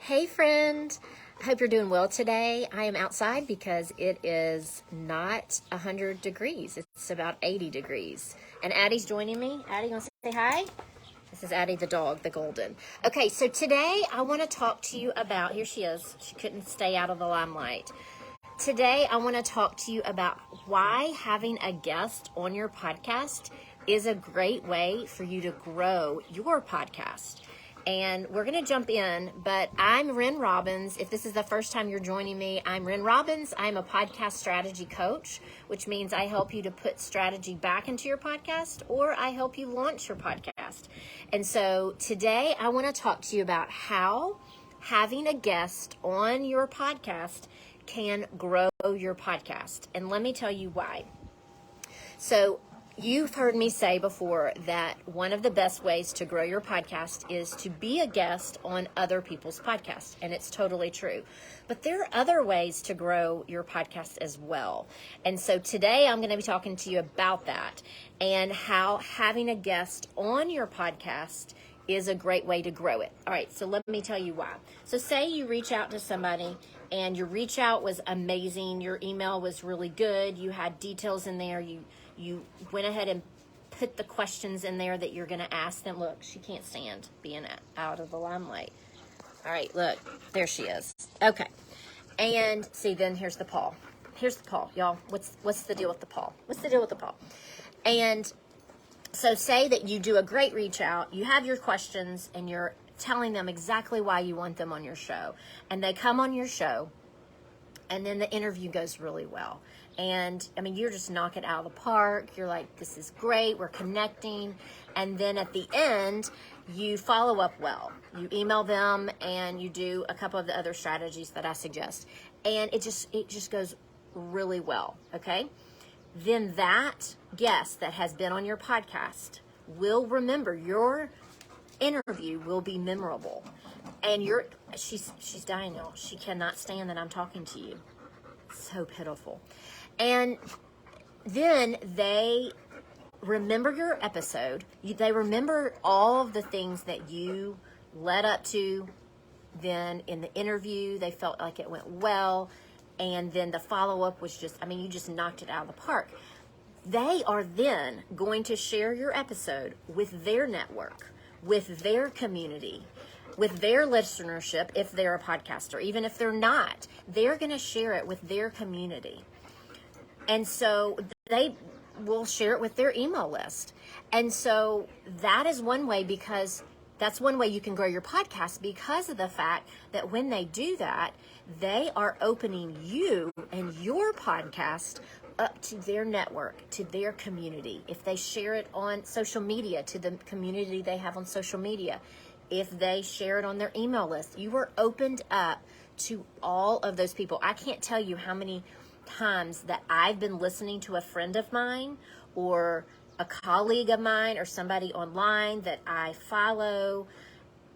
Hey friend, I hope you're doing well today. I am outside because it is not 100 degrees. It's about 80 degrees. And Addy's joining me. Addy, you want to say hi? This is Addy the dog, the golden. Okay, so today I want to talk to you about, here she is. She couldn't stay out of the limelight. Today I want to talk to you about why having a guest on your podcast is a great way for you to grow your podcast. And we're going to jump in, but I'm Ren Robbins. If this is the first time you're joining me, I'm Ren Robbins. I'm a podcast strategy coach, which means I help you to put strategy back into your podcast, or I help you launch your podcast. And so today I want to talk to you about how having a guest on your podcast can grow your podcast. And let me tell you why. So you've heard me say before that one of the best ways to grow your podcast is to be a guest on other people's podcasts, and it's totally true. But there are other ways to grow your podcast as well. And so today I'm going to be talking to you about that and how having a guest on your podcast is a great way to grow it. All right, so let me tell you why. So say you reach out to somebody and your reach out was amazing, your email was really good, you had details in there, you went ahead and put the questions in there that you're going to ask them. Look, she can't stand being out of the limelight. All right, look, there she is. Okay, and see, then here's the paw. Here's the paw, y'all. What's the deal with the paw? What's the deal with the paw? And so say that you do a great reach out, you have your questions, and you're telling them exactly why you want them on your show. And they come on your show, and then the interview goes really well. And I mean, you're just knocking it out of the park. You're like, this is great, we're connecting. And then at the end, you follow up well. You email them and you do a couple of the other strategies that I suggest. And it just goes really well, okay? Then that guest that has been on your podcast will remember your interview will be memorable. And she's dying now. She cannot stand that I'm talking to you. So pitiful. And then they remember your episode. They remember all of the things that you led up to. Then in the interview, they felt like it went well. And then the follow-up was just, I mean, you just knocked it out of the park. They are then going to share your episode with their network, with their community, with their listenership, if they're a podcaster. Even if they're not, they're going to share it with their community. And so they will share it with their email list. And so that is one way, because that's one way you can grow your podcast, because of the fact that when they do that, they are opening you and your podcast up to their network, to their community. If they share it on social media, to the community they have on social media. If they share it on their email list, you are opened up to all of those people. I can't tell you how many times that I've been listening to a friend of mine or a colleague of mine or somebody online that I follow,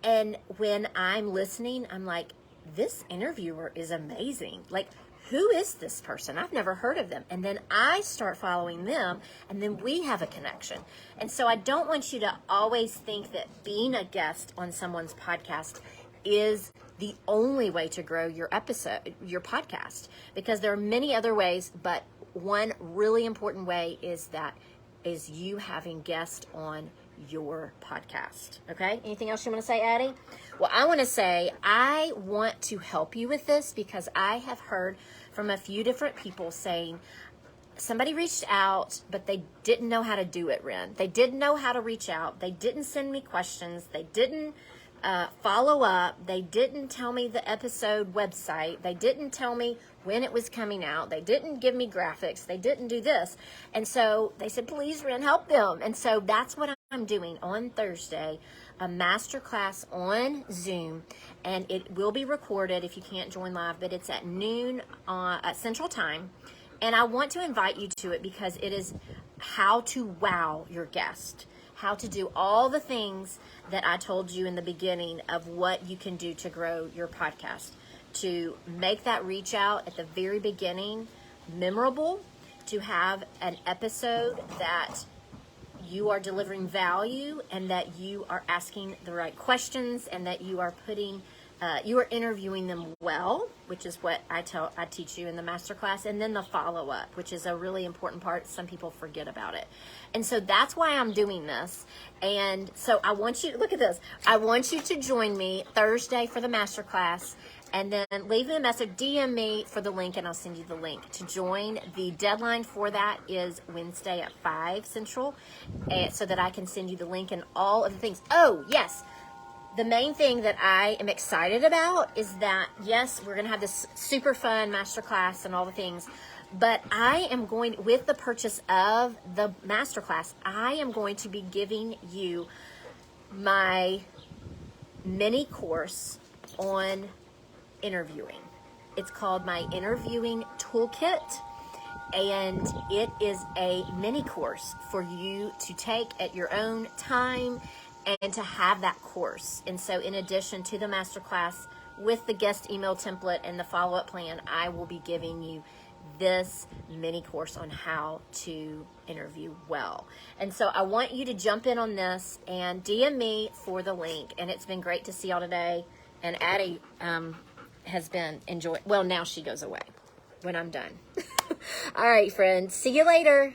and when I'm listening, I'm like, this interviewer is amazing. Like, who is this person? I've never heard of them. And then I start following them, and then we have a connection. And so I don't want you to always think that being a guest on someone's podcast is the only way to grow your podcast, because there are many other ways, but one really important way is you having guests on your podcast. Okay? Anything else you want to say, Addy? Well, I want to say I want to help you with this, because I have heard from a few different people saying somebody reached out, but they didn't know how to do it, Ren. They didn't know how to reach out. They didn't send me questions. They didn't follow up. They didn't tell me the episode website. They didn't tell me when it was coming out. They didn't give me graphics. They didn't do this. And so they said, please, Ren, help them. And so that's what I'm doing on Thursday, a masterclass on Zoom, and it will be recorded if you can't join live, but it's at noon at Central Time. And I want to invite you to it because it is how to wow your guest, how to do all the things that I told you in the beginning of what you can do to grow your podcast, to make that reach out at the very beginning memorable, to have an episode that you are delivering value and that you are asking the right questions and that you are putting you are interviewing them well, which is what I teach you in the masterclass, and then the follow-up, which is a really important part. Some people forget about it. And so that's why I'm doing this. And so I want you, look at this. I want you to join me Thursday for the masterclass, and then leave me a message, DM me for the link, and I'll send you the link to join. The deadline for that is Wednesday at 5 Central, so that I can send you the link and all of the things. Oh, yes. The main thing that I am excited about is that, yes, we're going to have this super fun masterclass and all the things, but I am going, with the purchase of the masterclass, I am going to be giving you my mini course on interviewing. It's called my Interviewing Toolkit, and it is a mini course for you to take at your own time and to have that course. And so in addition to the masterclass with the guest email template and the follow-up plan, I will be giving you this mini course on how to interview well. And so I want you to jump in on this and DM me for the link. And it's been great to see y'all today. And Addy has been enjoying, well, now she goes away when I'm done. All right, friends. See you later.